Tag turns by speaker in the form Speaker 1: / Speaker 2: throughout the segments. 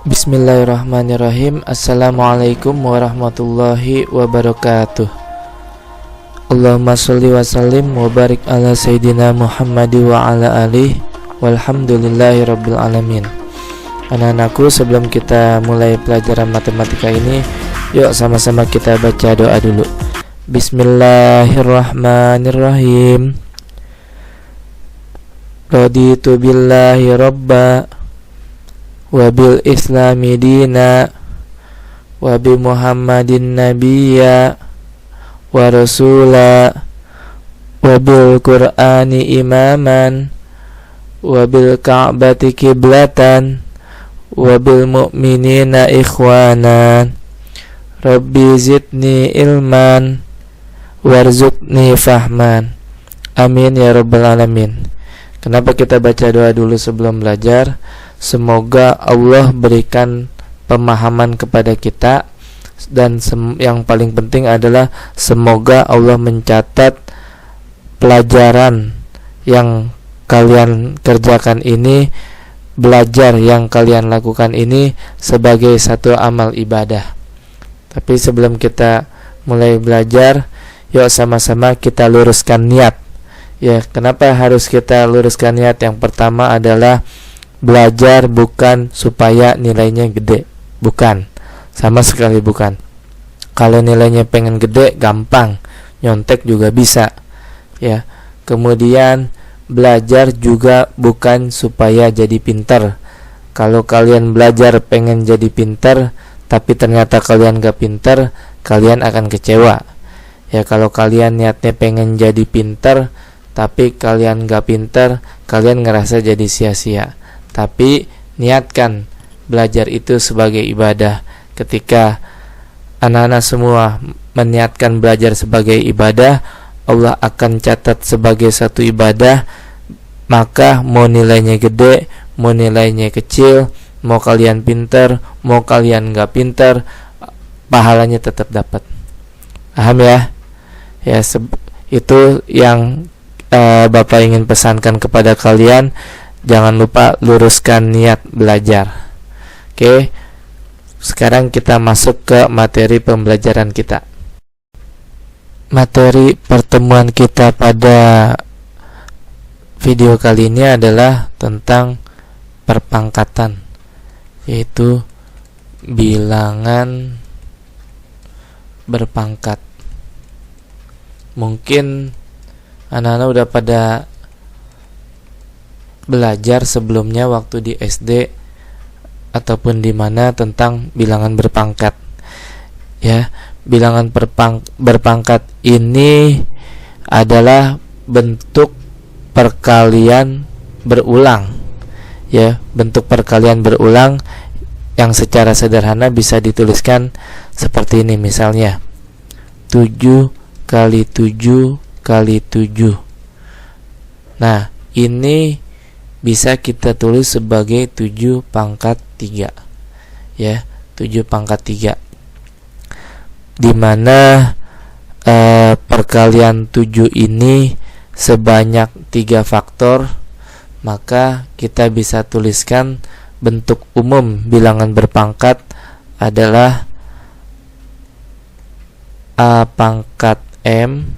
Speaker 1: Bismillahirrahmanirrahim. Assalamualaikum warahmatullahi wabarakatuh. Allahumma sholli wa sallim wa barik ala sayyidina Muhammadi wa ala alihi walhamdulillahi rabbil alamin. Anak-anakku, sebelum kita mulai pelajaran matematika ini, yuk sama-sama kita baca doa dulu. Bismillahirrahmanirrahim. Raditu billahi rabba wa bil islami dina wa bi muhammadin nabiyya wa rasula wa bil qur'ani imaman wa bil ka'bati kiblatan wa bil mu'minina ikhwanan. Rabbi zidni ilman warzuqni fahman. Amin ya rabbal alamin. Kenapa kita baca doa dulu sebelum belajar? Semoga Allah berikan pemahaman kepada kita, dan yang paling penting adalah semoga Allah mencatat pelajaran yang kalian kerjakan ini, belajar yang kalian lakukan ini sebagai satu amal ibadah. Tapi sebelum kita mulai belajar, yuk sama-sama kita luruskan niat. Ya, kenapa harus kita luruskan niat? Yang pertama adalah belajar bukan supaya nilainya gede, bukan, sama sekali bukan. Kalau nilainya pengen gede, gampang, nyontek juga bisa, ya. Kemudian belajar juga bukan supaya jadi pinter. Kalau kalian belajar pengen jadi pinter, tapi ternyata kalian gak pinter, kalian akan kecewa. Ya, kalau kalian niatnya pengen jadi pinter, tapi kalian gak pinter, kalian ngerasa jadi sia-sia. Tapi niatkan belajar itu sebagai ibadah. Ketika anak-anak semua meniatkan belajar sebagai ibadah, Allah akan catat sebagai satu ibadah. Maka mau nilainya gede, mau nilainya kecil, mau kalian pinter, mau kalian gak pinter, pahalanya tetap dapat. Paham ya? Ya, itu yang Bapak ingin pesankan kepada kalian. Jangan lupa luruskan niat belajar. Oke, sekarang kita masuk ke materi pembelajaran kita. Materi pertemuan kita pada video kali ini adalah tentang perpangkatan, yaitu bilangan berpangkat. Mungkin anak-anak udah pada belajar sebelumnya waktu di SD ataupun di mana tentang bilangan berpangkat. Ya, bilangan berpangkat ini adalah bentuk perkalian berulang. Ya, bentuk perkalian berulang yang secara sederhana bisa dituliskan seperti ini, misalnya 7 kali 7 kali 7. Nah, ini bisa kita tulis sebagai 7 pangkat 3. Ya, 7 pangkat 3. Dimana perkalian 7 ini sebanyak 3 faktor, maka kita bisa tuliskan bentuk umum bilangan berpangkat adalah A pangkat M,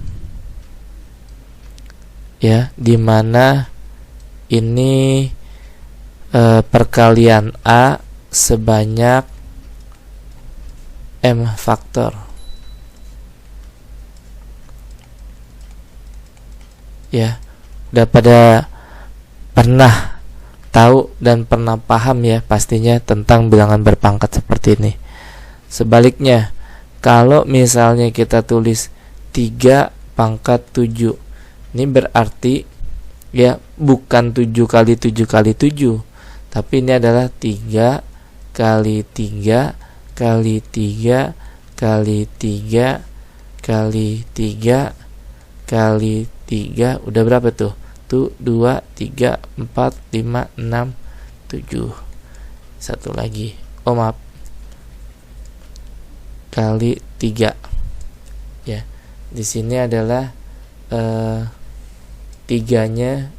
Speaker 1: ya, dimana ini perkalian A sebanyak M faktor. Ya, udah pada pernah tahu dan pernah paham ya pastinya tentang bilangan berpangkat seperti ini. Sebaliknya, kalau misalnya kita tulis 3 pangkat 7, ini berarti ya bukan 7 kali 7 kali 7, tapi ini adalah 3 kali 3 kali 3 kali 3 kali 3 kali 3. Udah berapa tuh? 2, 3, 4, 5, 6, 7. Satu lagi, oh maaf, kali 3. Ya, di sini adalah 3-nya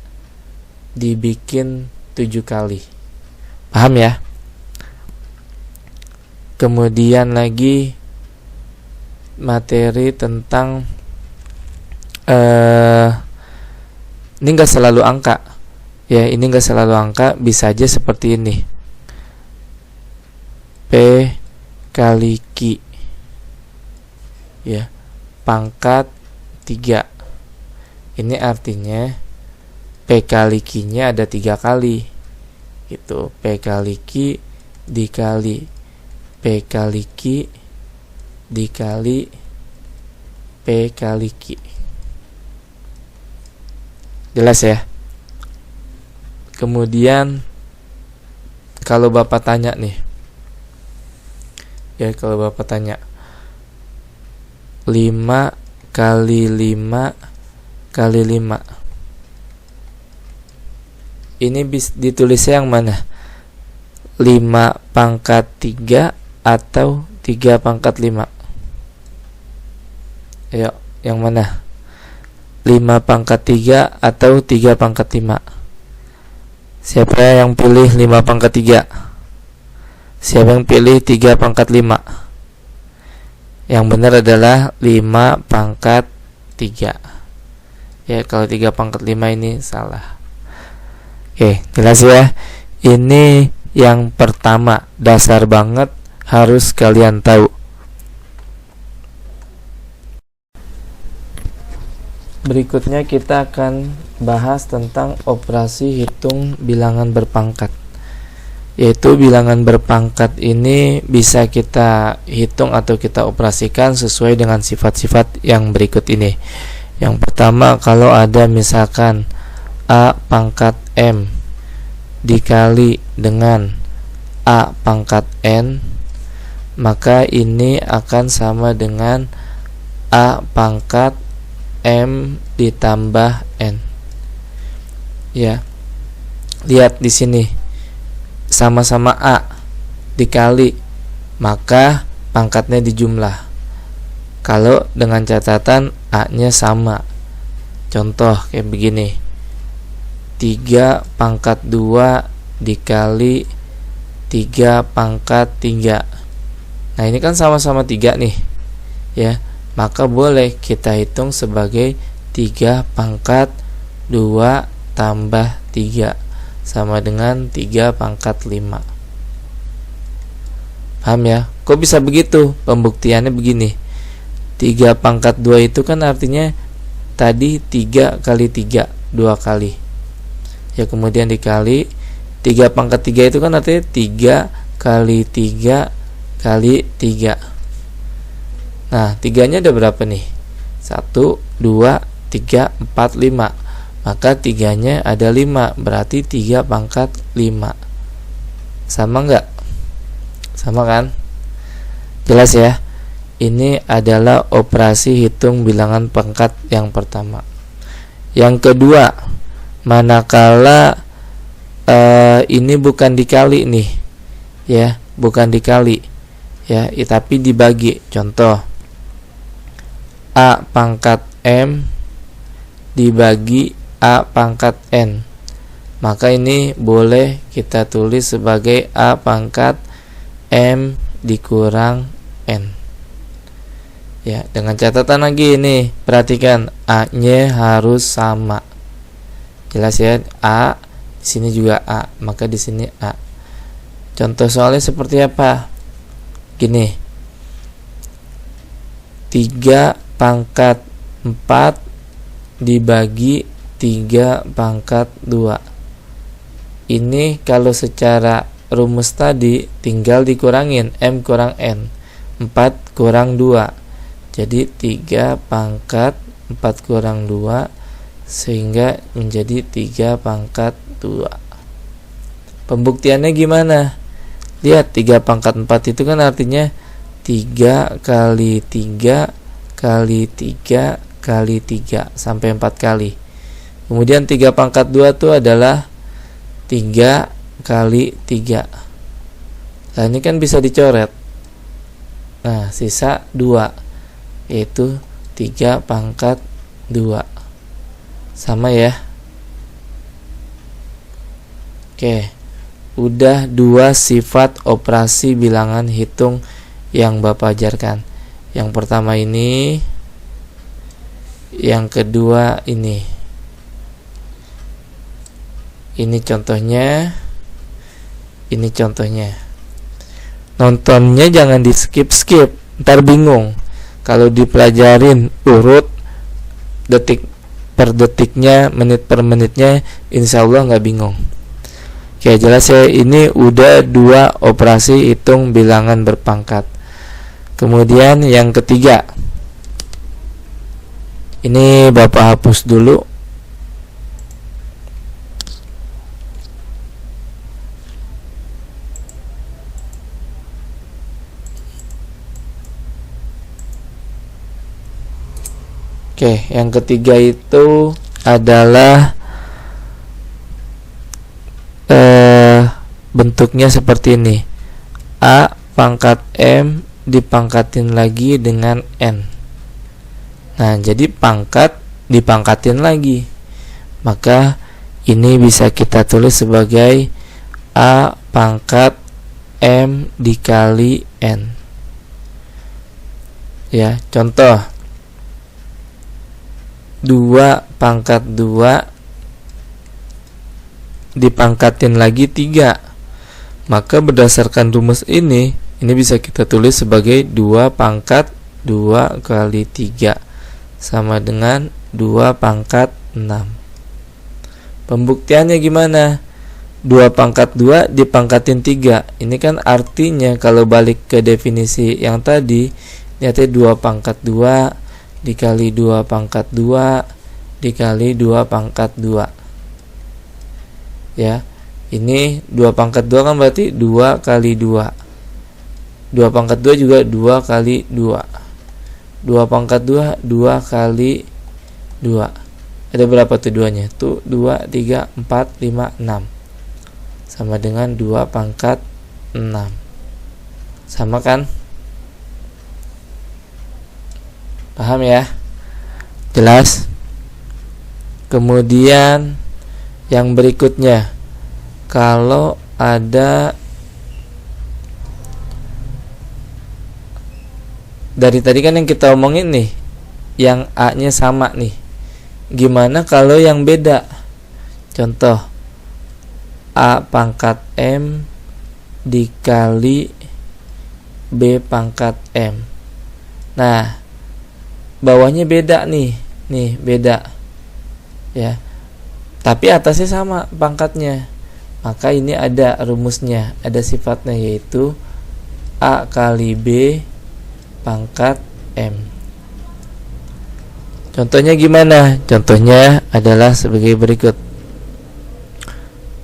Speaker 1: dibikin 7 kali. Paham ya? Kemudian lagi materi tentang ini enggak selalu angka. Ya, ini enggak selalu angka, bisa aja seperti ini. P kali Q. Ya, pangkat 3. Ini artinya P kali Q-nya ada 3 kali. Gitu. P kali Q dikali P kali Q dikali P kali Q. Jelas ya? Kemudian kalau Bapak tanya nih, ya, kalau Bapak tanya 5 kali 5 kali 5, ini ditulisnya yang mana? 5 pangkat 3 atau 3 pangkat 5? Ayo, yang mana? 5 pangkat 3 atau 3 pangkat 5? Siapa yang pilih 5 pangkat 3? Siapa yang pilih 3 pangkat 5? Yang benar adalah 5 pangkat 3. Ya, kalau 3 pangkat 5 ini salah. Oke, jelas ya? Ini yang pertama, dasar banget, harus kalian tahu. Berikutnya kita akan bahas tentang operasi hitung bilangan berpangkat. Yaitu bilangan berpangkat ini bisa kita hitung atau kita operasikan sesuai dengan sifat-sifat yang berikut ini. Yang pertama, kalau ada misalkan A pangkat M dikali dengan A pangkat N, maka ini akan sama dengan A pangkat M ditambah N. Ya, lihat di sini, sama-sama A dikali, maka pangkatnya dijumlah. Kalau dengan catatan A-nya sama, contoh kayak begini, 3 pangkat 2 dikali 3 pangkat 3. Nah, ini kan sama-sama 3 nih, ya, maka boleh kita hitung sebagai 3 pangkat 2 tambah 3 sama dengan 3 pangkat 5. Paham ya? Kok bisa begitu? Pembuktiannya begini, 3 pangkat 2 itu kan artinya tadi 3 kali 3, 2 kali. Ya, kemudian dikali 3 pangkat 3 itu kan artinya 3 kali 3 kali 3. Nah, 3-nya ada berapa nih? 1, 2, 3, 4, 5. Maka 3-nya ada 5, berarti 3 pangkat 5. Sama enggak? Sama kan? Jelas ya? Ini adalah operasi hitung bilangan pangkat yang pertama. Yang kedua, manakala ini bukan dikali nih, ya, bukan dikali, ya, tapi dibagi. Contoh, A pangkat M dibagi A pangkat N, maka ini boleh kita tulis sebagai A pangkat M dikurang N. Ya, dengan catatan lagi ini, perhatikan A-nya harus sama. Jelas ya, A di sini juga A, maka di sini A. Contoh soalnya seperti apa? Gini, 3 pangkat 4 dibagi 3 pangkat 2. Ini kalau secara rumus tadi tinggal dikurangin, M kurang N, 4 kurang 2. Jadi 3 pangkat 4 kurang 2, sehingga menjadi 3 pangkat 2. Pembuktiannya gimana? Lihat, 3 pangkat 4 itu kan artinya 3 kali 3 kali 3 kali 3 sampai 4 kali. Kemudian 3 pangkat 2 itu adalah 3 kali 3. Nah, ini kan bisa dicoret. Nah, sisa 2, yaitu 3 pangkat 2. Sama ya. Oke. udah 2 sifat operasi bilangan hitung yang Bapak ajarkan. Yang pertama ini, yang kedua ini. Ini contohnya, ini contohnya. Nontonnya jangan di skip-skip, ntar bingung. Kalau dipelajarin urut detik per detiknya, menit per menitnya, insya Allah nggak bingung. Oke, jelas ya, ini udah 2 operasi hitung bilangan berpangkat. Kemudian yang ketiga, ini Bapak hapus dulu. Oke, yang ketiga itu adalah bentuknya seperti ini. A pangkat M dipangkatin lagi dengan N. Nah, jadi pangkat dipangkatin lagi. Maka ini bisa kita tulis sebagai A pangkat M dikali N. Ya, contoh 2 pangkat 2 dipangkatin lagi 3. Maka berdasarkan rumus ini bisa kita tulis sebagai 2 pangkat 2 kali 3 sama dengan 2 pangkat 6. Pembuktiannya gimana? 2 pangkat 2 dipangkatin 3. Ini kan artinya kalau balik ke definisi yang tadi, nyata 2 pangkat 2 dikali 2 pangkat 2 dikali 2 pangkat 2. Ya, ini 2 pangkat 2 kan berarti 2 kali 2. 2 pangkat 2 juga 2 kali 2. 2 pangkat 2 2 kali 2. Ada berapa tuh 2-nya? Tuh 2, 3, 4, 5, 6. Sama dengan 2 pangkat 6. Sama kan? Paham ya? Jelas? Kemudian yang berikutnya, kalau ada dari tadi kan yang kita omongin nih, yang A-nya sama nih. Gimana kalau yang beda? Contoh A pangkat M dikali B pangkat M. Nah, bawahnya beda nih beda ya, tapi atasnya sama pangkatnya. Maka ini ada rumusnya, ada sifatnya, yaitu A kali B pangkat M. Contohnya gimana? Contohnya adalah sebagai berikut.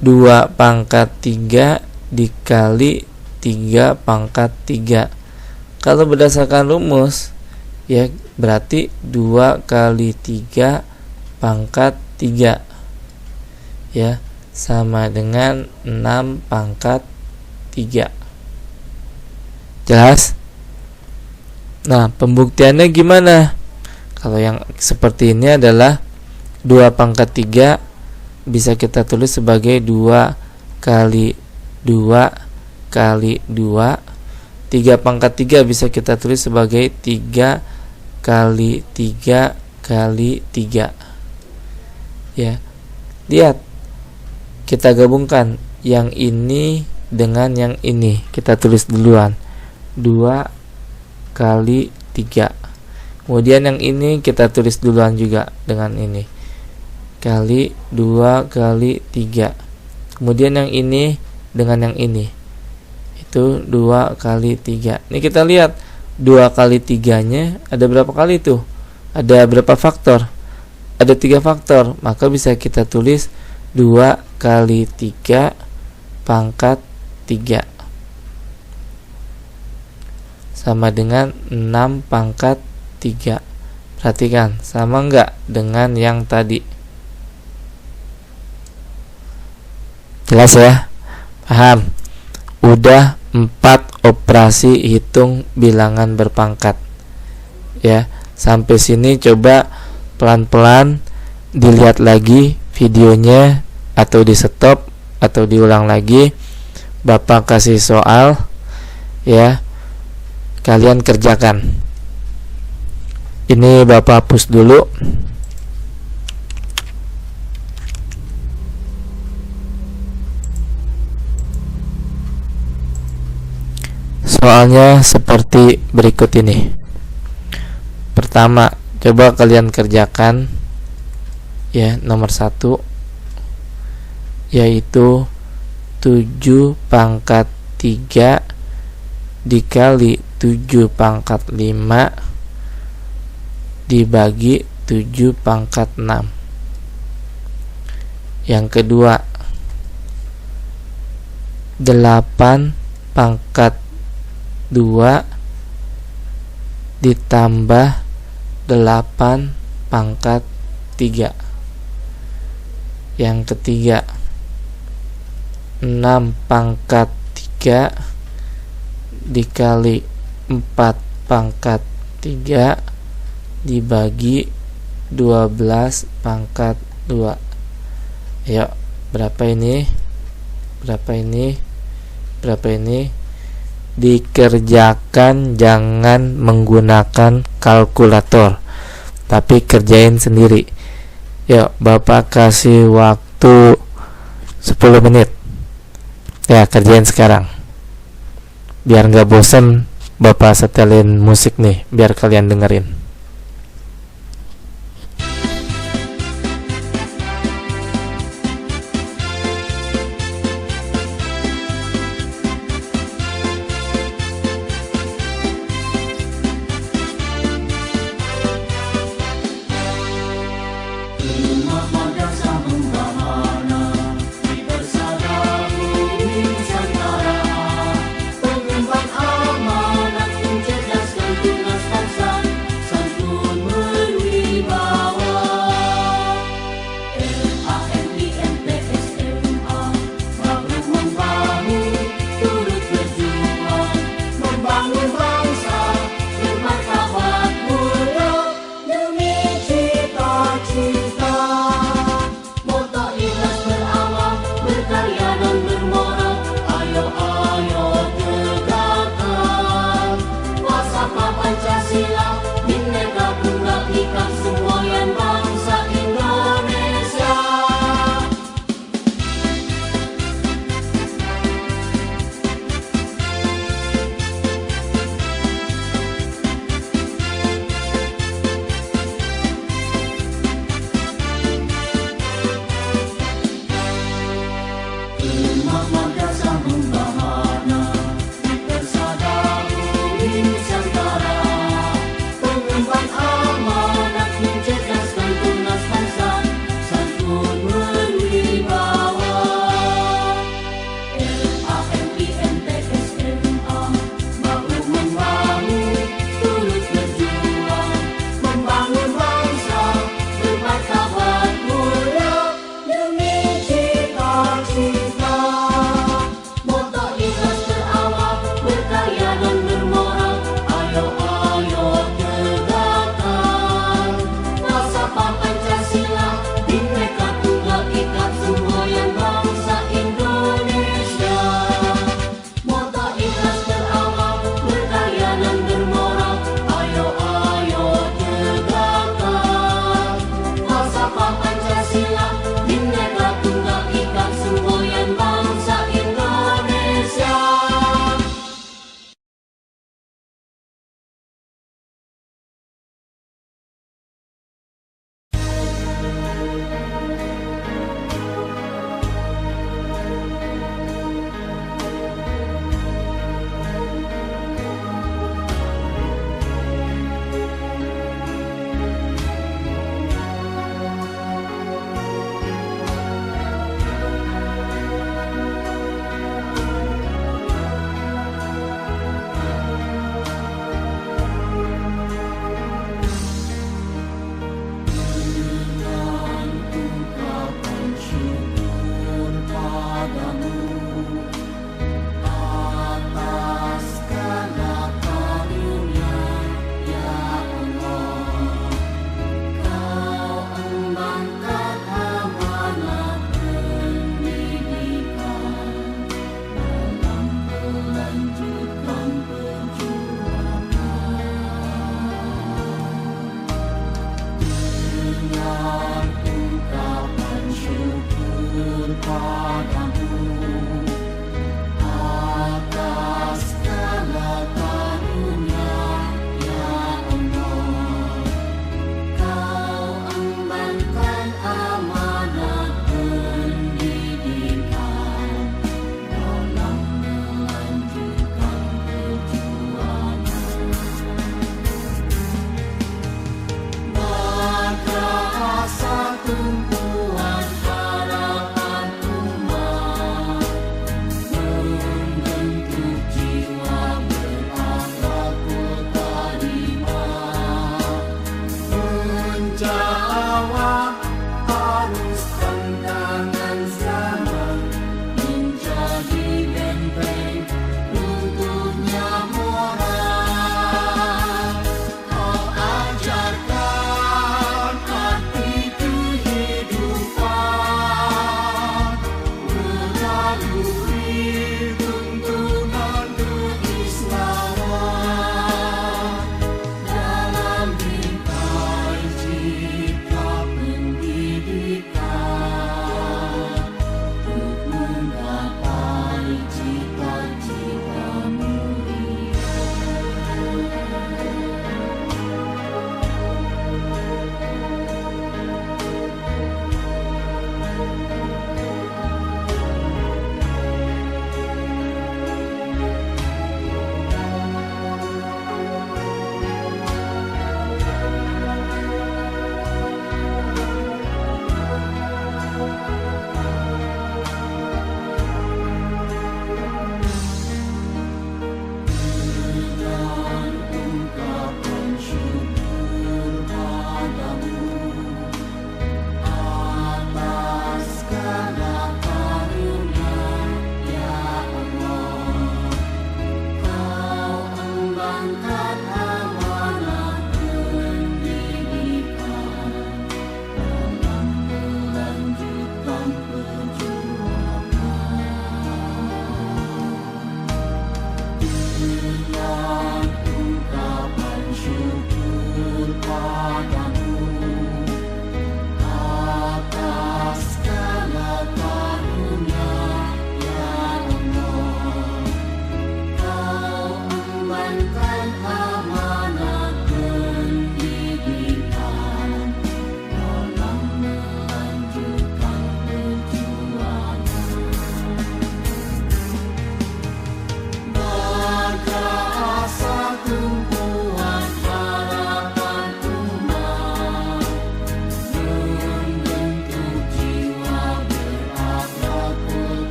Speaker 1: 2 pangkat 3 dikali 3 pangkat 3. Kalau berdasarkan rumus, ya berarti 2 kali 3 pangkat 3 ya, sama dengan 6 pangkat 3. Jelas? Nah, pembuktiannya gimana? Kalau yang seperti ini adalah 2 pangkat 3 bisa kita tulis sebagai 2 kali 2 kali 2. 3 pangkat 3 bisa kita tulis sebagai 3 kali 3 kali 3. Ya, lihat, kita gabungkan yang ini dengan yang ini. Kita tulis duluan 2 kali 3. Kemudian yang ini kita tulis duluan juga dengan ini, kali 2 kali 3. Kemudian yang ini dengan yang ini, itu 2 kali 3. Ini kita lihat 2 kali 3-nya ada berapa kali tuh? Ada berapa faktor? Ada 3 faktor. Maka bisa kita tulis 2 kali 3 pangkat 3 sama dengan 6 pangkat 3. Perhatikan, sama enggak dengan yang tadi? Jelas ya? Paham? Udah 4 operasi hitung bilangan berpangkat. Ya, sampai sini coba pelan-pelan dilihat lagi videonya, atau di stop atau diulang lagi. Bapak kasih soal, ya, kalian kerjakan. Ini Bapak hapus dulu. Soalnya seperti berikut ini. Pertama, coba kalian kerjakan, ya, nomor 1, yaitu 7 pangkat 3 dikali 7 pangkat 5 dibagi 7 pangkat 6. Yang kedua, 8 pangkat 2 ditambah 8 pangkat 3. Yang ketiga, 6 pangkat 3 dikali 4 pangkat 3 dibagi 12 pangkat 2. Ayo, berapa ini? Berapa ini? Berapa ini? Dikerjakan, jangan menggunakan kalkulator, tapi kerjain sendiri. Yuk, Bapak kasih waktu 10 menit. Ya, kerjain sekarang. Biar nggak bosen, Bapak setelin musik nih, biar kalian dengerin.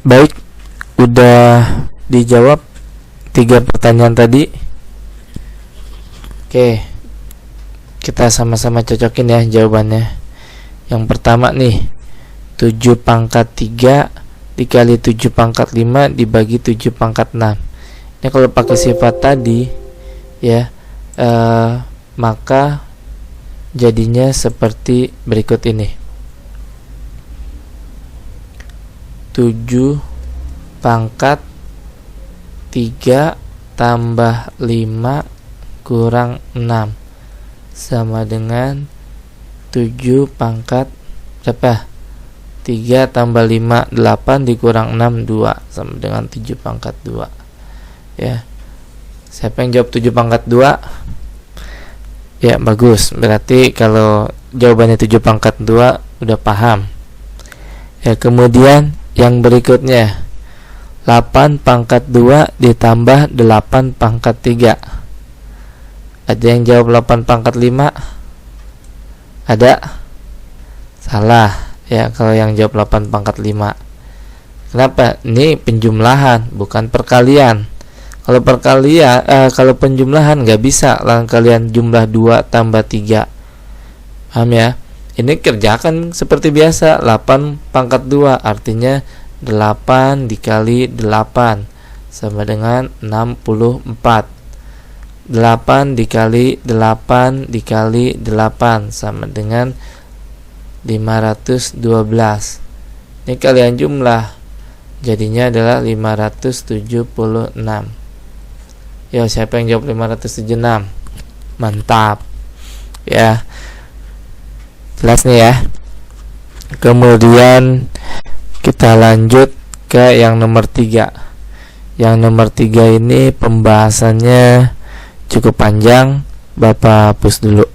Speaker 1: Baik, udah dijawab 3 pertanyaan tadi. Oke, kita sama-sama cocokin ya jawabannya. Yang pertama nih, 7 pangkat 3 dikali 7 pangkat 5 dibagi 7 pangkat 6. Ini kalau pakai sifat tadi ya, maka jadinya seperti berikut ini. 7 pangkat 3 tambah 5 kurang 6 sama dengan 7 pangkat berapa? 3 tambah 5 8 dikurang 6 2 sama dengan 7 pangkat 2 ya. Siapa yang jawab 7 pangkat 2? Ya, bagus. Berarti kalau jawabannya 7 pangkat 2 udah paham ya. Kemudian yang berikutnya 8 pangkat 2 ditambah 8 pangkat 3. Ada yang jawab 8 pangkat 5? Ada? Salah ya kalau yang jawab 8 pangkat 5. Kenapa? Ini penjumlahan bukan perkalian. Kalau perkalian kalau penjumlahan nggak bisa langsung kalian jumlah 2 tambah 3. Paham ya? Ini kerjakan seperti biasa. 8 pangkat 2 artinya 8 dikali 8 sama dengan 64. 8 dikali 8 dikali 8 sama dengan 512. Ini kalian jumlah, jadinya adalah 576. Yo, siapa yang jawab 576? Mantap ya, jelas nih ya. Kemudian Kita lanjut ke yang nomor 3. Yang nomor 3 ini pembahasannya cukup panjang, Bapak hapus dulu.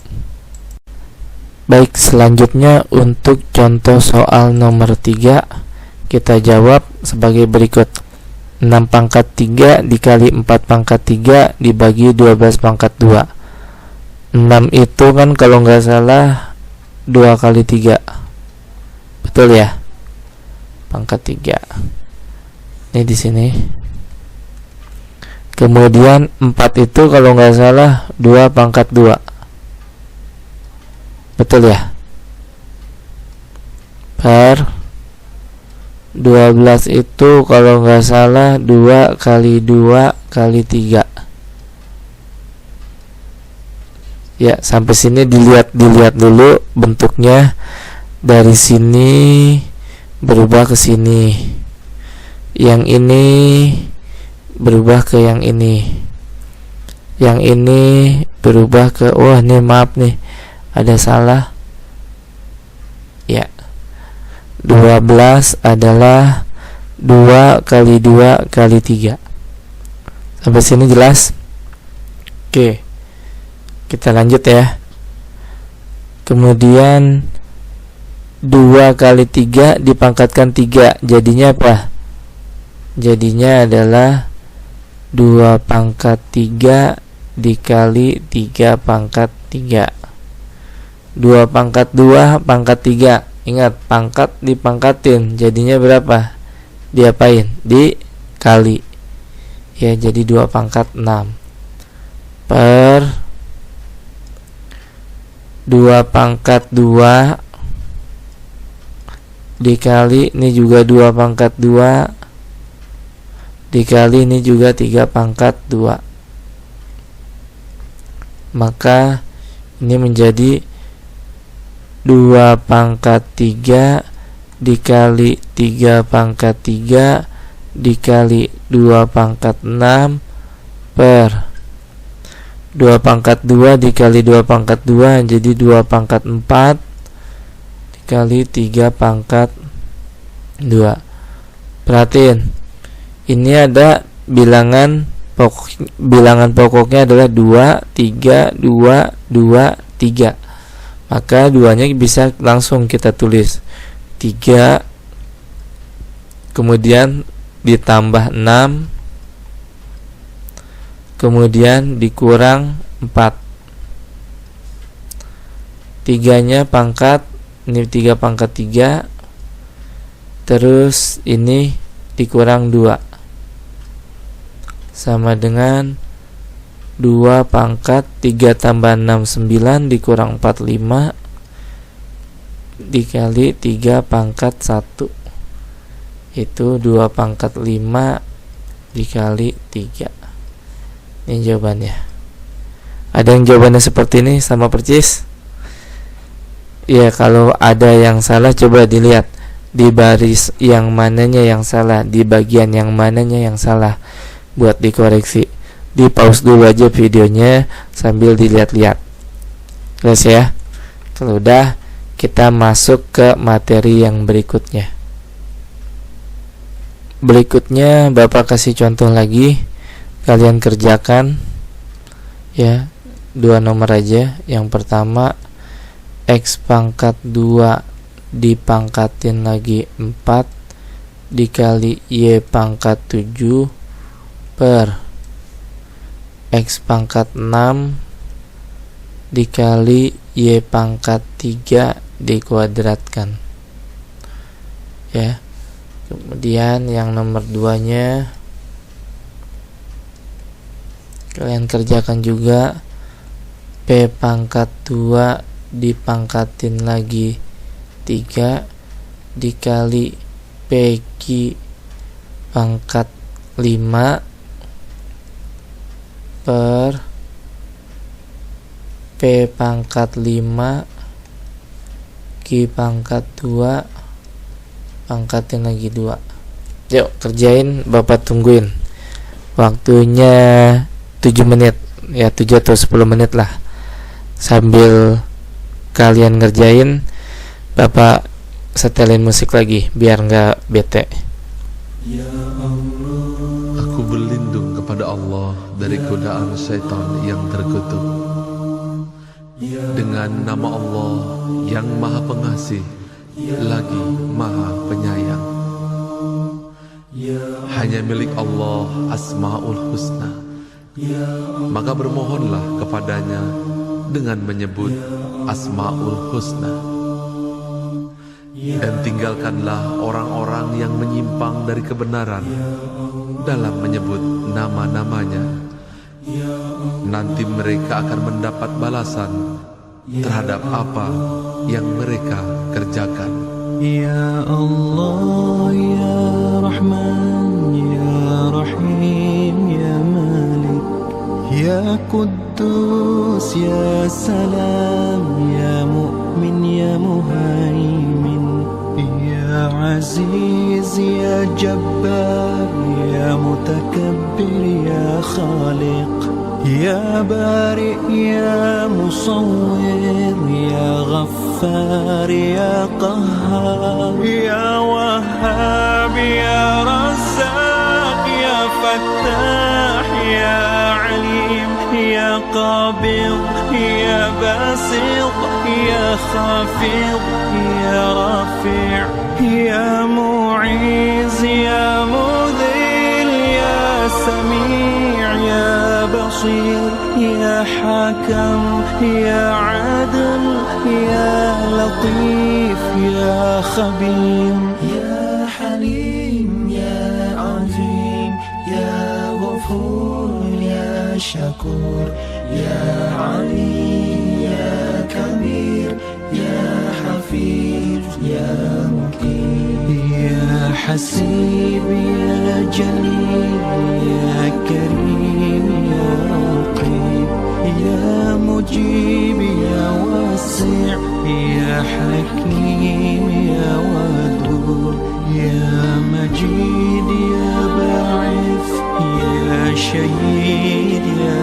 Speaker 1: Baik, selanjutnya untuk contoh soal nomor 3 kita jawab sebagai berikut. 6 pangkat 3 dikali 4 pangkat 3 dibagi 12 pangkat 2. 6 itu kan kalau nggak salah 2 kali 3. Betul ya? Pangkat 3. Ini di sini. Kemudian 4 itu kalau nggak salah 2 pangkat 2. Betul ya? Per 12 itu kalau nggak salah 2 kali 2 kali 3. Ya, sampai sini dilihat dulu bentuknya. Dari sini berubah ke sini. Yang ini berubah ke yang ini. Yang ini berubah ke, wah nih maaf nih, ada salah. Ya. 12 adalah 2 kali 2 kali 3. Sampai sini jelas? Oke. Kita lanjut ya. Kemudian 2 kali 3 dipangkatkan 3. Jadinya apa? Jadinya adalah 2 pangkat 3 dikali 3 pangkat 3. 2 pangkat 2 pangkat 3. Ingat, pangkat dipangkatin, jadinya berapa? Diapain? Dikali. Ya, jadi 2 pangkat 6 per 2 pangkat 2 dikali ini juga 2 pangkat 2 dikali ini juga 3 pangkat 2. Maka ini menjadi 2 pangkat 3 dikali 3 pangkat 3 dikali 2 pangkat 6 per 2 pangkat 2 dikali 2 pangkat 2 jadi 2 pangkat 4 dikali 3 pangkat 2. Perhatiin, ini ada bilangan pokoknya adalah 2, 3, 2, 2, 3. Maka duanya bisa langsung kita tulis 3, kemudian ditambah 6, kemudian dikurang 4. 3-nya pangkat, ini 3 pangkat 3, terus ini dikurang 2 sama dengan 2 pangkat 3 tambah 6 9 dikurang 4 5 dikali 3 pangkat 1. Itu 2 pangkat 5 dikali 3. Ini jawabannya. Ada yang jawabannya seperti ini sama persis? Ya, kalau ada yang salah coba dilihat di baris yang mananya yang salah, di bagian yang mananya yang salah, buat dikoreksi. Di pause dulu aja videonya sambil dilihat-lihat. Terus ya. Kalau udah, kita masuk ke materi yang berikutnya. Berikutnya Bapak kasih contoh lagi, kalian kerjakan ya. 2 nomor aja. Yang pertama, X pangkat 2 dipangkatin lagi 4 dikali Y pangkat 7 per X pangkat 6 dikali Y pangkat 3 dikuadratkan ya. Kemudian yang nomor 2 nya kalian kerjakan juga. P pangkat 2 dipangkatin lagi 3 dikali PQ pangkat 5 per P pangkat 5 Q pangkat 2 pangkatin lagi 2. Yuk kerjain, Bapak tungguin. Waktunya 7 menit ya, 7 atau 10 menit lah. Sambil kalian ngerjain, Bapak setelin musik lagi biar nggak bete.
Speaker 2: Aku berlindung kepada Allah dari godaan syaitan yang terkutuk. Dengan nama Allah yang Maha Pengasih lagi Maha Penyayang. Hanya milik Allah Asmaul Husna. Maka bermohonlah kepadanya dengan menyebut Asmaul Husna. Dan tinggalkanlah orang-orang yang menyimpang dari kebenaran dalam menyebut nama-namanya. Nanti mereka akan mendapat balasan terhadap apa yang mereka kerjakan.
Speaker 3: Ya Allah, Ya Rahman, Ya Rahim, Ya Malik, Ya Quddus, Ya Salam, Ya Mu'min, Ya Muhaimin, Ya Aziz, Ya Jabbar, Ya Mutakabbir, Ya Khaliq, Ya Bari, Ya Musawwir, Ya Ghaffar, Ya Qahhar, Ya Wahhab, Ya Razzaq, Ya Fattah, Ya Alim, Ya Qabid, Ya Basit, Ya Khafid, Ya Rafi', Ya Mu'iz, Ya Mudhil, Ya Sami', Ya Basir, Ya Hakam, Ya Adil, Ya Latif, Ya Khabir, Ya Halim, Ya Azim, Ya Ghafur, Ya Shakur, Ya Ali, Ya Kabir, Ya Hafiz, Ya Muqim, Ya Hasib, Ya Jalil, Ya Karim, Ya Raqib, Ya Mujib, Ya Wasi', Ya Hakim, Ya Wadud, Ya Majid, Ya Ba'ith, Ya Shahid, Ya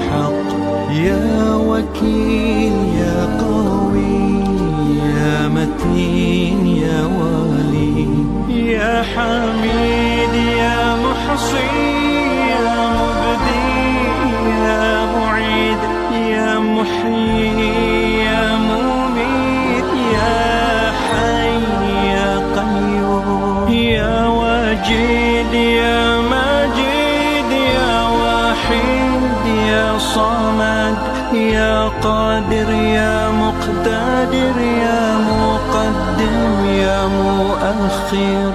Speaker 3: Haq, Ya Wakil, Ya Qawi, Ya Matin, Ya Wali, Ya Hamid, Ya Muhsi, Ya Mubdi, Ya Mu'id, Ya Muhyi, Ya Mumit, Ya Hayy, Ya Qayyum, Ya Wajid, Ya Majid, Ya Wahid, Ya Samad, Ya Qadir, Ya Muqtadir, Ya Muqaddim, Ya Muakhir,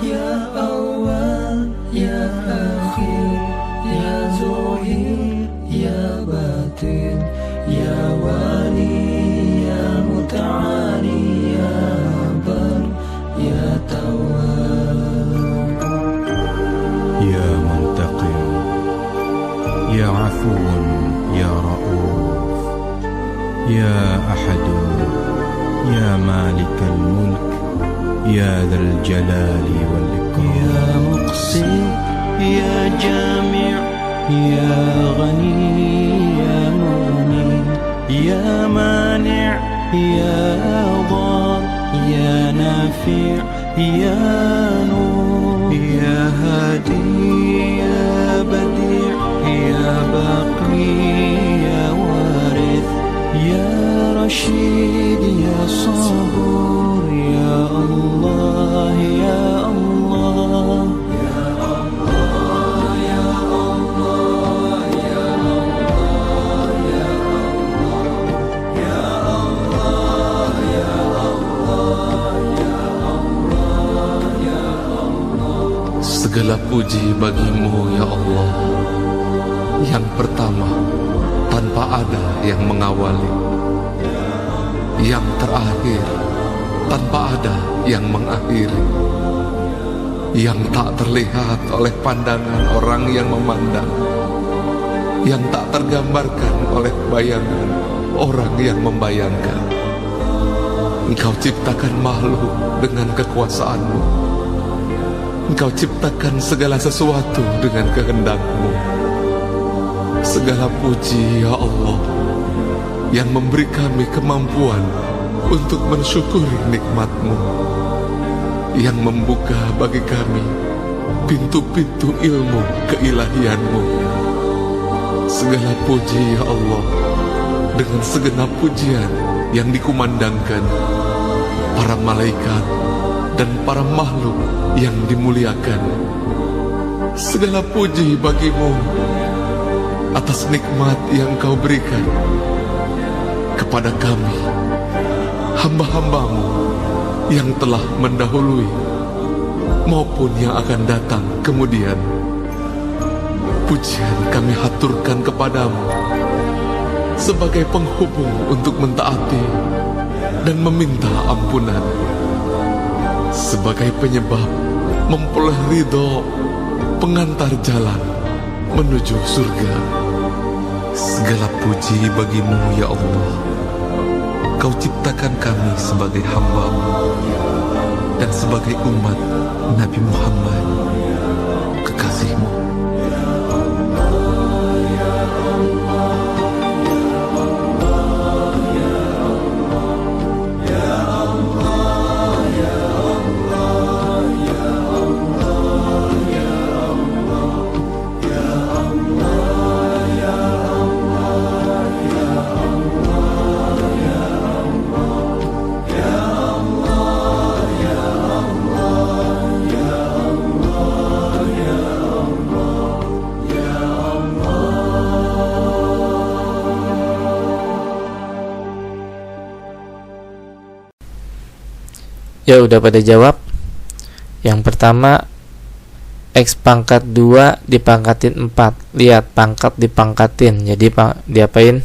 Speaker 3: Ya Awwal, Ya Akhir, Ya Zuhir, Ya Batin, Ya Wali, Ya Muta'ali, Ya Bar, Ya Tawwab, Ya Muntaqim, Ya Afuun, Ya Ra'uf, Ya Ahadun, Ya Malik al-Mulk, Ya Dhal Jalali wal Ikram, Ya Muqsi, Ya Jami', Ya Ghani, Ya Mughni, Ya Mani', Ya Dhar, Ya Nafi', Ya Nur, Ya Hadi, Ya Badi', Ya Baqi, Ya Warith, Ya Rashid, Ya Sabur, Ya Allah, Ya Allah, Ya Allah, Ya Allah, Ya Allah, Ya Allah, Ya Allah, Ya Allah, Ya Allah, Ya Allah.
Speaker 2: Segala puji bagimu ya Allah. Yang pertama, tanpa ada yang mengawali. Yang terakhir, tanpa ada yang mengakhiri. Yang tak terlihat oleh pandangan orang yang memandang. Yang tak tergambarkan oleh bayangan orang yang membayangkan. Engkau ciptakan makhluk dengan kekuasaanmu. Engkau ciptakan segala sesuatu dengan kehendak-Mu. Segala puji ya Allah yang memberi kami kemampuan untuk mensyukuri nikmat-Mu. yang membuka bagi kami pintu-pintu ilmu keilahian-Mu. Segala puji ya Allah, dengan segenap pujian yang dikumandangkan para malaikat dan para makhluk yang dimuliakan. Segala puji bagi-Mu atas nikmat yang Kau berikan kepada kami, hamba-hamba-Mu yang telah mendahului maupun yang akan datang kemudian. Pujian kami haturkan kepadamu sebagai penghubung untuk mentaati dan meminta ampunan, sebagai penyebab memperoleh ridho, pengantar jalan menuju surga. Segala puji bagi-Mu ya Allah. Kau ciptakan kami sebagai hamba-Mu dan sebagai umat Nabi Muhammad, kekasih-Mu.
Speaker 1: Ya udah pada jawab. Yang pertama, X pangkat 2 dipangkatin 4. Lihat, pangkat dipangkatin, jadi diapain?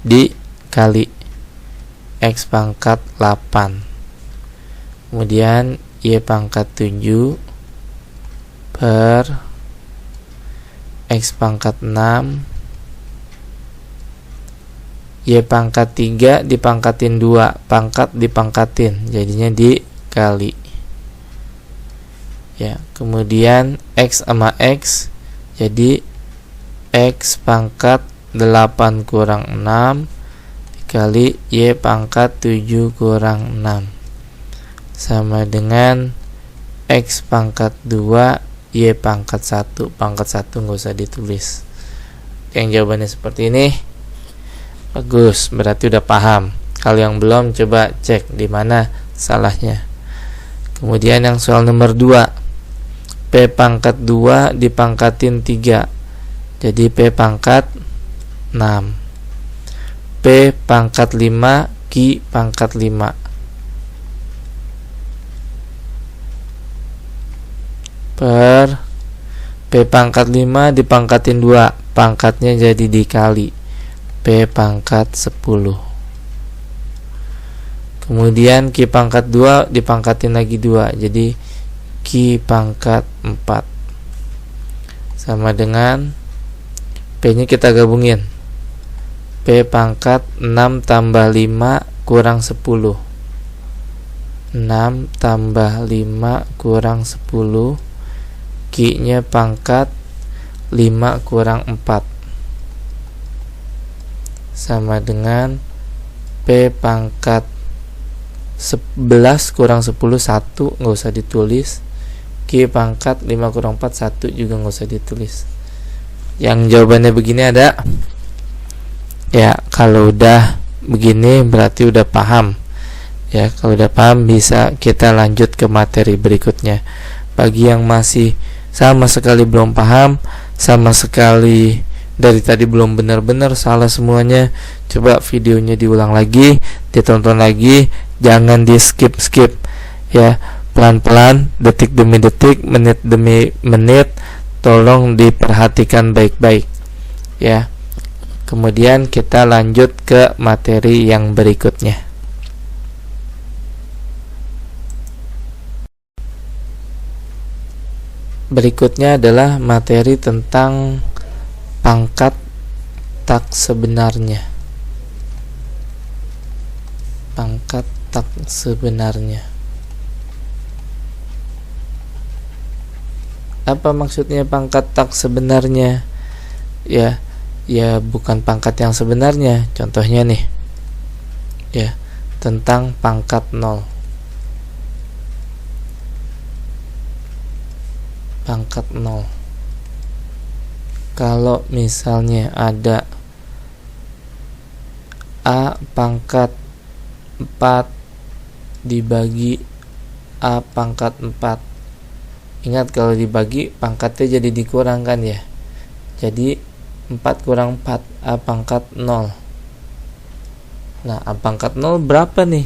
Speaker 1: Dikali. X pangkat 8. Kemudian Y pangkat 7 per X pangkat 6. Y pangkat 3 dipangkatin 2, pangkat dipangkatin, jadinya dikali. Ya, kemudian X sama X, jadi X pangkat 8 kurang 6 dikali Y pangkat 7 kurang 6 sama dengan X pangkat 2 Y pangkat 1. Pangkat 1 nggak usah ditulis. Yang jawabannya seperti ini. Bagus, berarti udah paham. Kalau yang belum, coba cek di mana salahnya. Kemudian yang soal nomor 2, P pangkat 2 dipangkatin 3, jadi P pangkat 6. P pangkat 5 Q pangkat 5 per P pangkat 5 dipangkatin 2, pangkatnya jadi dikali P pangkat 10. Kemudian Q pangkat 2 dipangkatin lagi 2, jadi Q pangkat 4 sama dengan P nya kita gabungin, P pangkat 6 tambah 5 kurang 10. 6 tambah 5 kurang 10, Q nya pangkat 5 kurang 4 sama dengan P pangkat 11 kurang 10 1, nggak usah ditulis. Q pangkat 5 kurang 4 1 juga nggak usah ditulis. Yang jawabannya begini ada. Ya, kalau udah begini berarti udah paham. Ya, kalau udah paham bisa kita lanjut ke materi berikutnya. Bagi yang masih sama sekali belum paham, sama sekali dari tadi belum benar-benar salah semuanya, coba videonya diulang lagi, ditonton lagi, jangan di skip ya, pelan-pelan, detik demi detik, menit demi menit, tolong diperhatikan baik-baik ya. Kemudian kita lanjut ke materi yang berikutnya. Berikutnya adalah materi tentang pangkat tak sebenarnya. Pangkat tak sebenarnya. Apa maksudnya pangkat tak sebenarnya? Ya bukan pangkat yang sebenarnya. Contohnya nih, ya, tentang pangkat 0. pangkat 0. Kalau misalnya ada A pangkat 4 dibagi A pangkat 4. Ingat, kalau dibagi pangkatnya jadi dikurangkan ya. Jadi 4 kurang 4, A pangkat 0. Nah, A pangkat 0 berapa nih?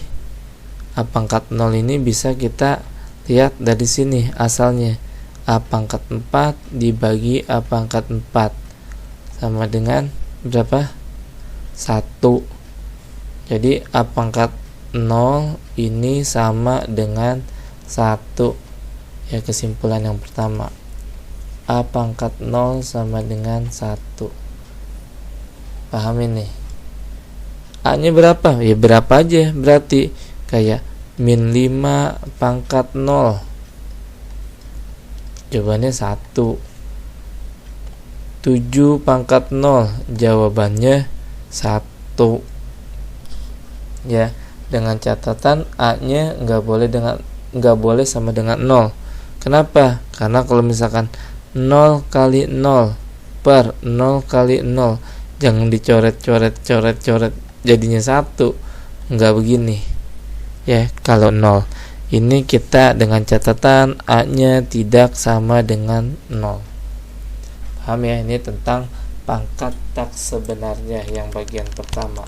Speaker 1: A pangkat 0 ini bisa kita lihat dari sini asalnya. A pangkat 4 dibagi A pangkat 4 sama dengan berapa? 1. Jadi A pangkat 0 ini sama dengan 1. Ya, kesimpulan yang pertama, A pangkat 0 sama dengan 1. Paham ini? A nya berapa? Ya berapa aja, berarti kayak min 5 pangkat 0. Jawabannya 1. 7 pangkat 0, jawabannya 1. Ya, dengan catatan A nya nggak boleh sama dengan 0. Kenapa? Karena kalau misalkan 0 kali 0 per 0 kali 0, jangan dicoret-coret jadinya 1. Enggak begini. Ya, kalau 0. Ini kita dengan catatan A-nya tidak sama dengan 0. Paham ya? Ini tentang pangkat tak sebenarnya yang bagian pertama.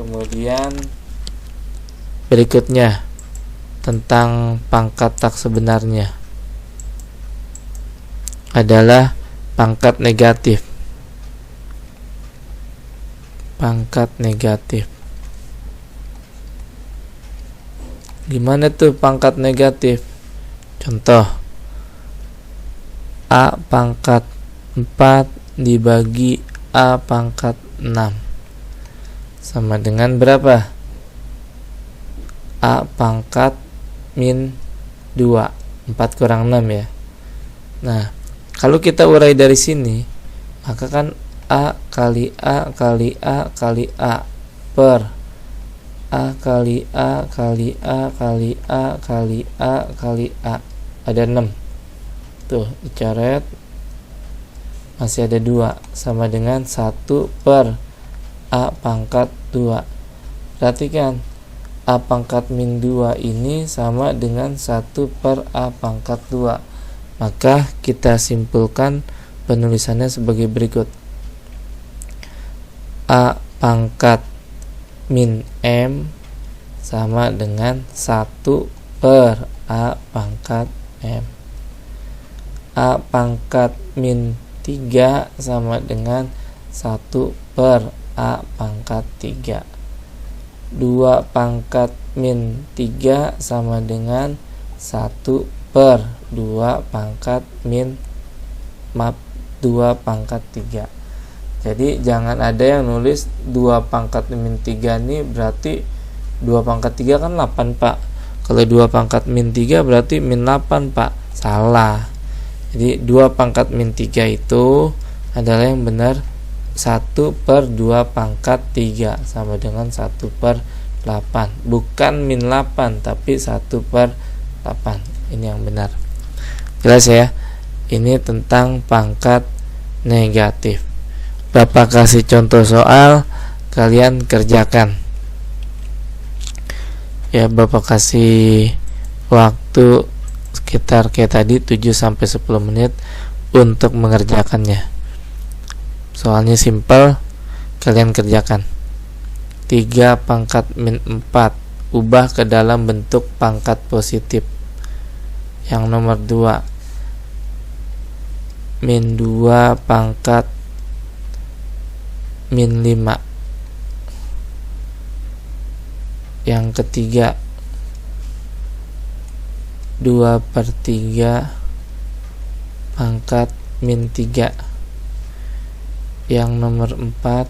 Speaker 1: Kemudian berikutnya tentang pangkat tak sebenarnya adalah pangkat negatif. Pangkat negatif. Gimana tuh pangkat negatif? Contoh, A pangkat 4 dibagi A pangkat 6 sama dengan berapa? A pangkat min 2. 4 kurang 6 ya. Nah, kalau kita urai dari sini, maka kan A kali A kali A kali A per A kali A kali A kali A kali A kali A. Ada 6. Tuh, dicoret. Masih ada 2 sama dengan 1 per A pangkat 2. Perhatikan, A pangkat min 2 ini sama dengan 1 per A pangkat 2. Maka kita simpulkan penulisannya sebagai berikut. A pangkat min M sama dengan 1 per A pangkat M. A pangkat min 3 sama dengan 1 per A pangkat 3. 2 pangkat min 3 sama dengan 1 per 2 pangkat 2 pangkat 3. Jadi jangan ada yang nulis 2 pangkat min 3 ini berarti 2 pangkat 3 kan 8 pak. Kalau 2 pangkat min 3 berarti min 8 pak. Salah. Jadi 2 pangkat min 3 itu adalah yang benar 1 per 2 pangkat 3 sama dengan 1 per 8. Bukan min 8 tapi 1 per 8. Ini yang benar. Jelas ya? Ini tentang pangkat negatif. Bapak kasih contoh soal, kalian kerjakan. Ya, Bapak kasih waktu sekitar kayak tadi 7-10 menit untuk mengerjakannya. Soalnya simpel, kalian kerjakan. 3 pangkat min 4 ubah ke dalam bentuk pangkat positif. Yang nomor 2, min 2 pangkat min 5. Yang ketiga, 2/3 pangkat min 3. Yang nomor 4,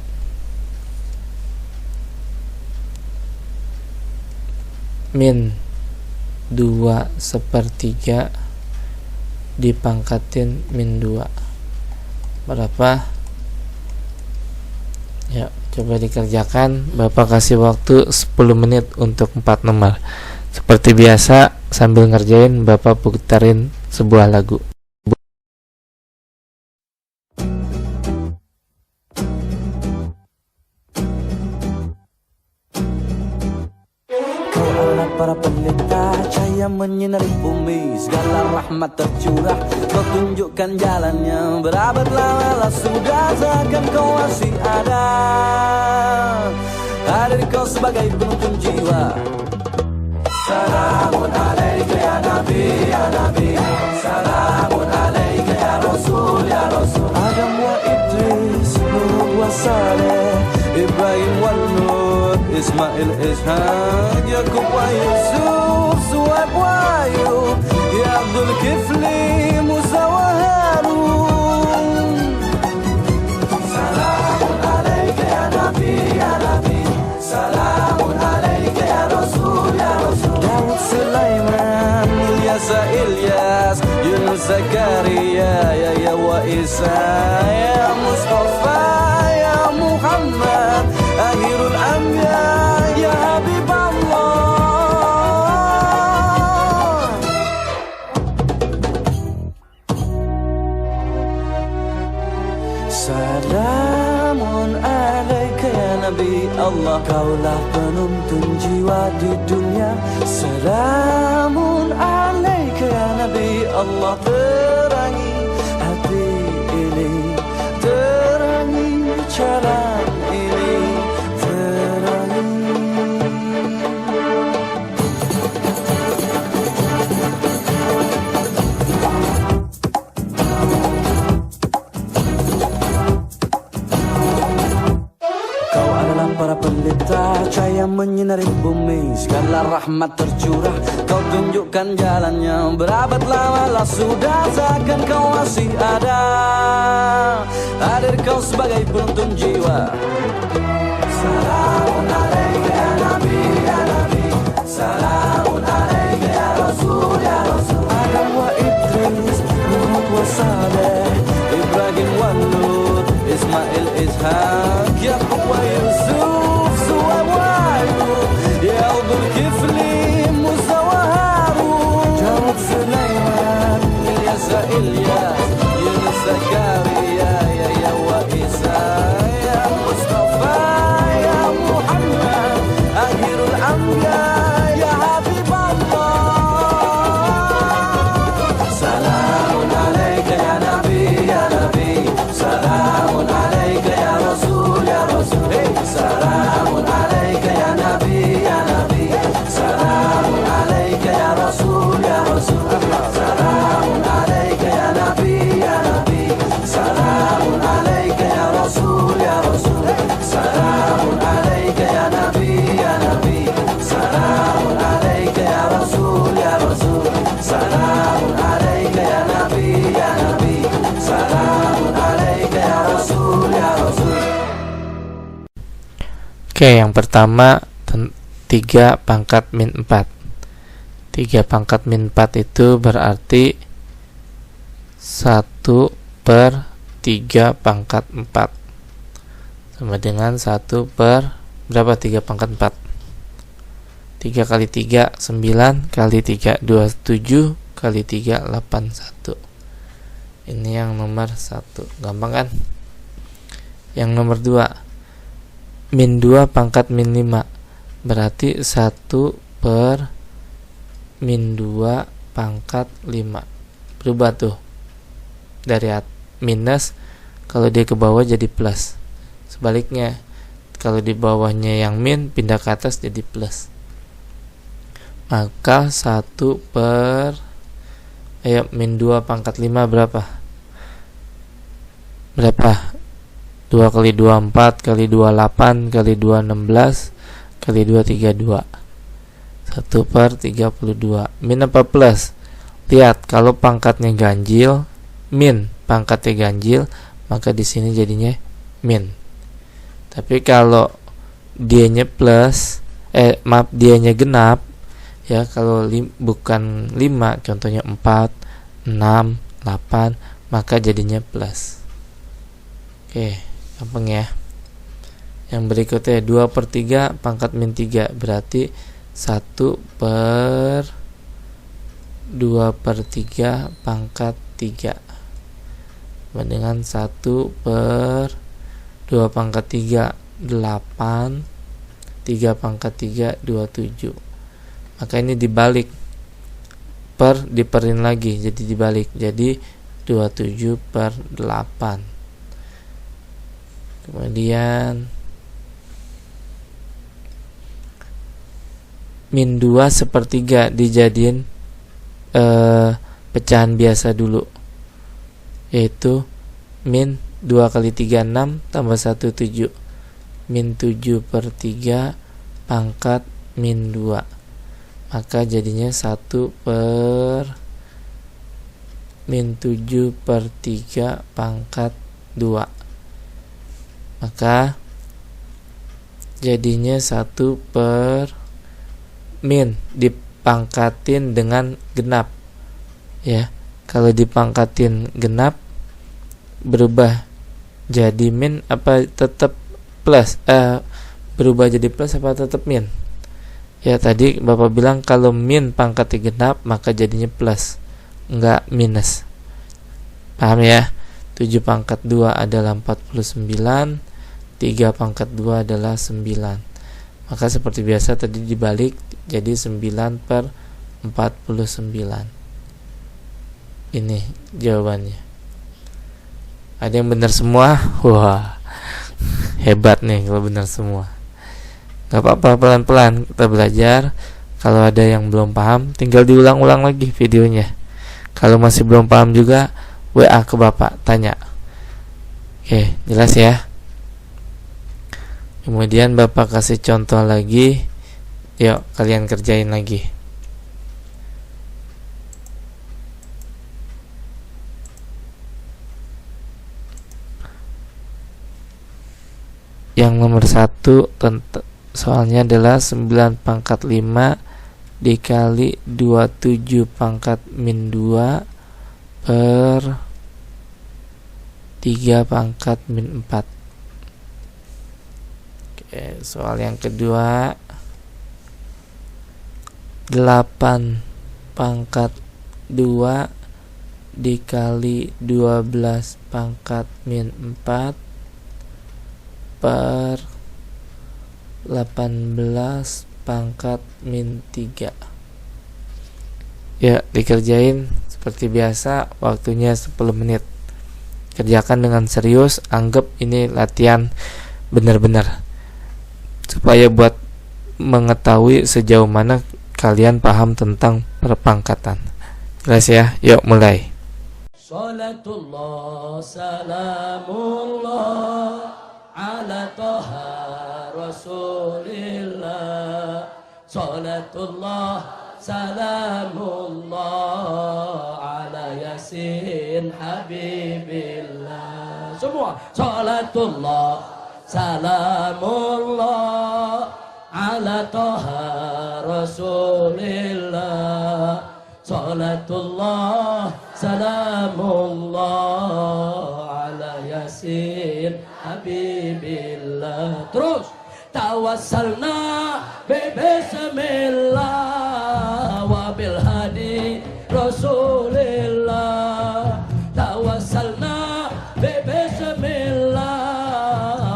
Speaker 1: min 2/3 dipangkatin min 2. Berapa? Ya, coba dikerjakan. Bapak kasih waktu 10 menit untuk 4 nomor. Seperti biasa, sambil ngerjain Bapak putarin sebuah lagu.
Speaker 4: tercurah. Kau tunjukkan jalannya, berabad lama sudah, seakan kau masih ada. Hadir kau sebagai penuntun jiwa. Salamun alaika ya Nabi, ya Nabi. Salamun alaika ya Rasul, ya Rasul. Adam wa Idris, Nuh wa Saleh, Ibrahim wa Lut, Ismail, Ishaq, Yakub wa Yusuf, Suhaib wa Ayub, ya Abdul Kifli, Musa wa Harun. Salamun alaika ya Nabi, ya Nabi. Salamun alaika ya Rasul, ya Rasul. Daud, Sulaiman, Ilyas, Yunus, Zakaria, Yahya wa Isa, ya Mustafa, ya Muhammad, akhirul anbiya, ya Habiballah. Salamun alaika ya Nabi Allah, kaulah penuntun jiwa di dunia. Salamun alaika ya Nabi Allah, terangi hati ini, terangi jalan ini, terangi. Para pendeta cahaya menyinari bumi, segala rahmat tercurah. Kau tunjukkan jalannya, berabad lama sudah, seakan kau masih ada. Hadir kau sebagai penuntun jiwa. Salamun alaika ya Nabi, ya Nabi. Salamun alaika ya Rasul, ya Rasul. Adam wa Idris, Nuh wa Saleh, Ibrahim wa Lut, Ismail, Ishaq, Yakub wa Yusuf, Suhaib wa Ayub, ya Abdul Kifli, Musa wa Harun. Daud, Sulaiman, Ilyas, Yunus, Zakaria, Yahya wa Isa, ya Mustafa, ya Muhammad, akhirul anbiya, ya Habiballah. Salamun alaika ya Nabi, ya Nabi. Salamun alaika ya Rasul, ya Rasul. Salamun alaika ya Nabi, ya Nabi. Salamun alaika ya Rasul, ya Rasul. Salamun alaika ya Nabi, ya Nabi. Salamun alaika ya Rasul, ya Rasul. Salamun alaika ya Nabi, ya Nabi. Salamun alaika ya Rasul, ya Rasul. Salamun alaika ya Nabi, ya Nabi. Salamun alaika ya Rasul, ya Rasul.
Speaker 1: Oke, yang pertama 3 pangkat min 4. 3 pangkat min 4 itu berarti 1/3 pangkat 4 sama dengan 1 per berapa? 3 pangkat 4. 3 kali 3 9, kali 3 27, kali 3 81. Ini yang nomor 1, gampang kan? Yang nomor 2 min 2 pangkat min 5, berarti 1 per min 2 pangkat 5. Berubah tuh, dari minus, kalau dia ke bawah jadi plus. Sebaliknya, kalau di bawahnya yang min, pindah ke atas jadi plus. Maka 1 per min 2 pangkat 5 berapa? 2 kali 2 4, kali 2 8, kali 2 16, kali 2 32. 1 per 32. Min apa plus? Lihat, kalau pangkatnya ganjil, min, pangkatnya ganjil, maka di sini jadinya min. Tapi kalau dianya plus, dianya genap, ya, kalau bukan 5, contohnya 4, 6, 8, maka jadinya plus. Oke, gampang ya. Yang berikutnya 2/3 pangkat min 3, berarti 1 per 2/3 pangkat 3 dengan 1 per 2 pangkat 3 8, 3 pangkat 3 27. Maka ini dibalik, per diperin lagi, jadi dibalik, jadi 27/8. Kemudian min 2/3 dijadiin pecahan biasa dulu, yaitu min 2 kali 3 6 tambah 1 7, min 7/3 pangkat min 2, maka jadinya 1 per min 7/3 pangkat 2, maka jadinya 1 per min dipangkatin dengan genap, ya. Kalau dipangkatin genap berubah jadi min apa tetap plus, berubah jadi plus apa tetap min? Ya, tadi Bapak bilang kalau min pangkatnya genap maka jadinya plus, enggak minus. Paham ya? 7/2 adalah 49, 3/2 adalah 9. Maka seperti biasa tadi dibalik, jadi 9/49. Ini jawabannya. Ada yang benar semua? Wah, hebat nih kalau benar semua. Gak apa-apa, pelan-pelan kita belajar. Kalau ada yang belum paham, tinggal diulang-ulang lagi videonya. Kalau masih belum paham juga, WA ke Bapak, tanya. Oke, jelas ya. Kemudian Bapak kasih contoh lagi. Yuk, kalian kerjain lagi. Yang nomor 1 soalnya adalah 9/5 dikali 27/-2 per 3/-4. Oke, soal yang kedua 8/2 dikali 12/-4 per 18/-3. Ya, dikerjain seperti biasa, waktunya 10 menit. Kerjakan dengan serius, anggap ini latihan benar-benar, supaya buat mengetahui sejauh mana kalian paham tentang perpangkatan. Jelas ya? Yuk mulai.
Speaker 4: Salatullah salamullah ala toha rasulillah. Salatullah salamullah ala yasin habibillah. Semua. Salatullah salamullah ala toha rasulillah. Salatullah salamullah ala yasin habibillah. Terus tawassalna bismillah wa bil hadi rasulillah. Tawassalna bismillah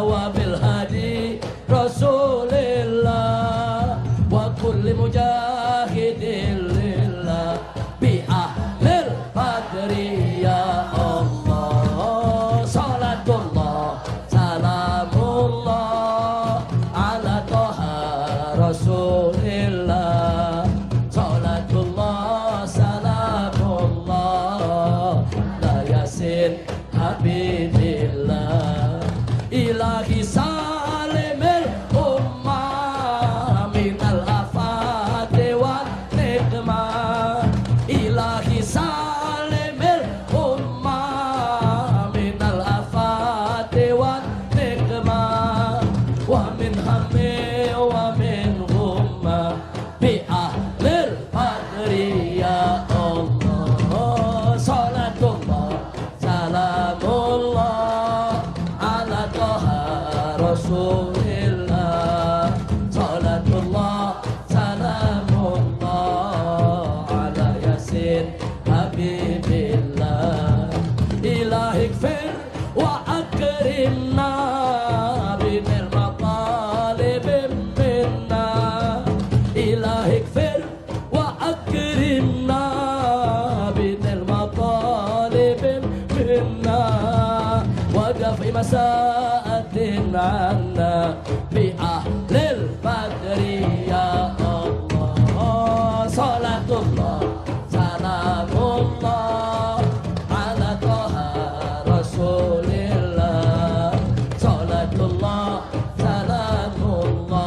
Speaker 4: wa bil hadi rasulillah wa kulli mujahidin lillah bi ahlil badri ya Allah. Salatullah salamullah ala toha rasulillah. Salatullah salamullah la yasin habibillah. Ilahi salimil ummah minal afati wal nikmah. Ilahi salimil sa'atin anna bi ahlil badri ya Allah. Salatullah salamullah ala taha rasulillah. Salatullah salamullah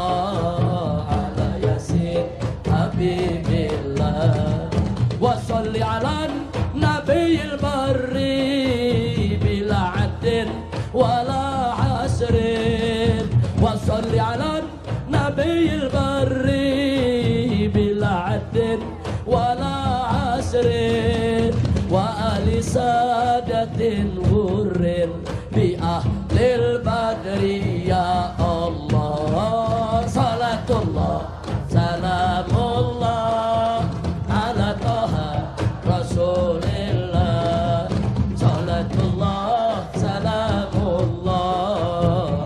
Speaker 4: ala yasin habibillah. Wa salli ala nabiyil barri bila addin wala hasrin. Wa salli ala nabiyil barri bila addin wala hasrin. Wa ali sadatin hurrin bi ahlil badri ya Allah. Salatullah salamullah ala taha rasulillah. Salatullah salamullah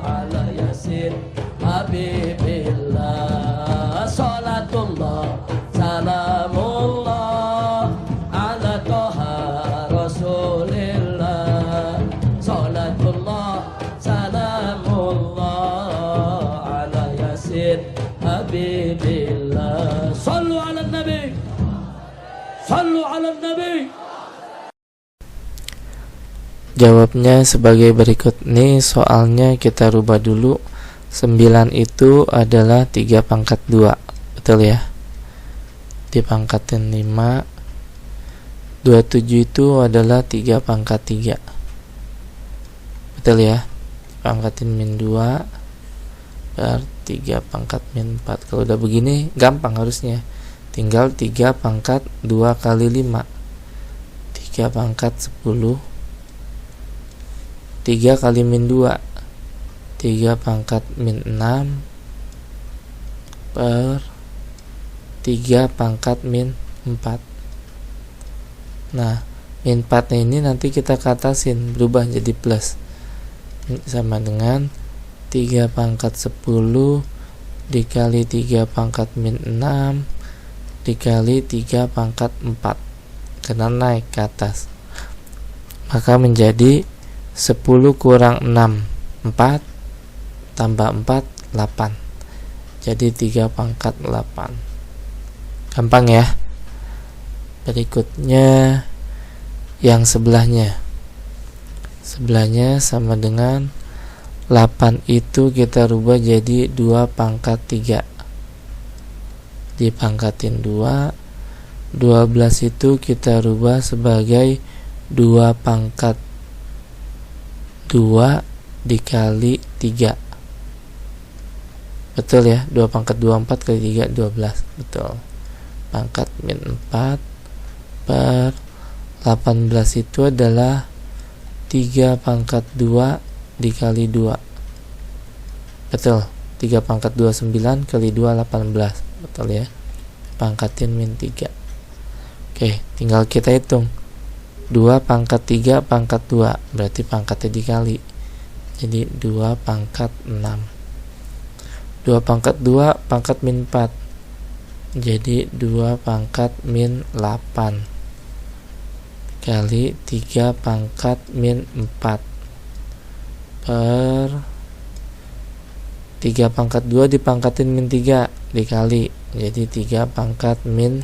Speaker 4: ala yasin habibillah. Salatullah salamullah ala taha rasulillah. Salatullah salamullah ala yasin habibillah. Sallu ala nabi, sallu ala nabi.
Speaker 1: Jawabnya sebagai berikut. Nih soalnya kita rubah dulu. 9 itu adalah 3 pangkat 2. Betul ya? Dipangkatin 5. 27 itu adalah 3 pangkat 3. Betul ya? Pangkatin min 2 per 3 pangkat min 4. Kalau udah begini gampang harusnya. Tinggal 3 pangkat 2 kali 5. 3 pangkat 10. 3 kali min 2 3 pangkat min 6 per 3 pangkat min 4. Nah, min 4 ini nanti kita katasin berubah jadi plus, sama dengan 3 pangkat 10 dikali 3 pangkat min 6 dikali 3 pangkat 4, karena naik ke atas, maka menjadi 10 kurang 6 4 tambah 4 8, jadi 3 pangkat 8. Gampang ya. Berikutnya yang sebelahnya sama dengan 8 itu kita rubah jadi 2 pangkat 3, dipangkatin 2. 12 itu kita rubah sebagai 2 pangkat 2 dikali 3. Betul ya? 2 pangkat 2 4 kali 3 12. Betul. Pangkat min 4 per 18 itu adalah 3 pangkat 2 dikali 2. Betul. 3 pangkat 2 9 kali 2 18. Betul ya? Pangkatin min 3. Oke, tinggal kita hitung. 2 pangkat 3 pangkat 2, berarti pangkatnya dikali, jadi 2 pangkat 6. 2 pangkat 2 pangkat min 4, jadi 2 pangkat min 8 kali 3 pangkat min 4 per 3 pangkat 2 dipangkatin min 3 dikali, jadi 3 pangkat min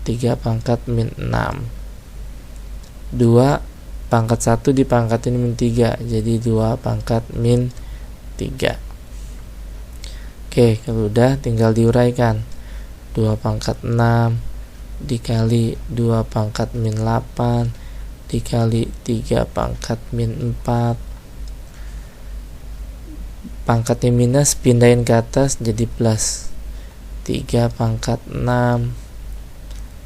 Speaker 1: 6. 2 pangkat 1 dipangkatin min 3, jadi 2 pangkat min 3. Oke, kalau udah tinggal diuraikan. 2 pangkat 6 dikali 2 pangkat min 8 dikali 3 pangkat min 4. Pangkatnya minus, pindahin ke atas jadi plus. 3 pangkat 6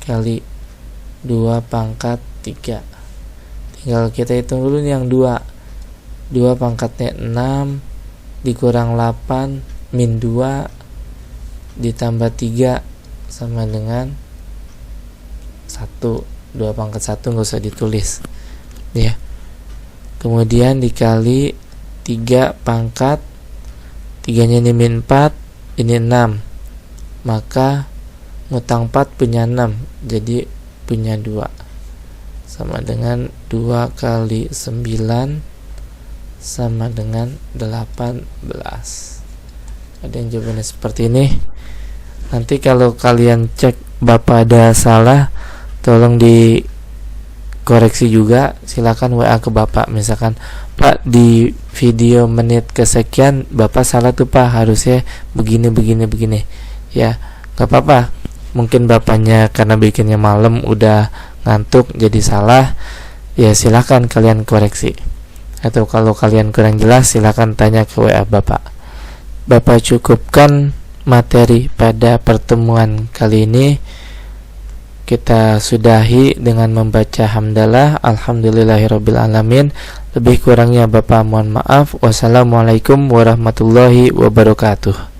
Speaker 1: kali 2 pangkat 3. Tinggal kita hitung dulu nih yang 2. 2 pangkatnya 6 dikurang 8 min 2 ditambah 3 sama dengan 1. 2 pangkat 1 nggak usah ditulis ya. Kemudian dikali 3 pangkat 3 nya ini min 4, ini 6, maka ngutang 4 punya 6, jadi punya 2, sama dengan 2 kali 9 sama dengan 18. Ada yang jawabannya seperti ini. Nanti kalau kalian cek Bapak ada salah, tolong dikoreksi juga. Silakan WA ke Bapak, misalkan Pak di video menit kesekian Bapak salah tuh Pak, harusnya begini ya. Gak apa-apa, mungkin Bapaknya karena bikinnya malam udah ngantuk jadi salah, ya silakan kalian koreksi. Atau kalau kalian kurang jelas, silakan tanya ke WA Bapak. Bapak cukupkan materi pada pertemuan kali ini. Kita sudahi dengan membaca hamdalah, alhamdulillahirabbil alamin. Lebih kurangnya Bapak mohon maaf. Wassalamualaikum warahmatullahi wabarakatuh.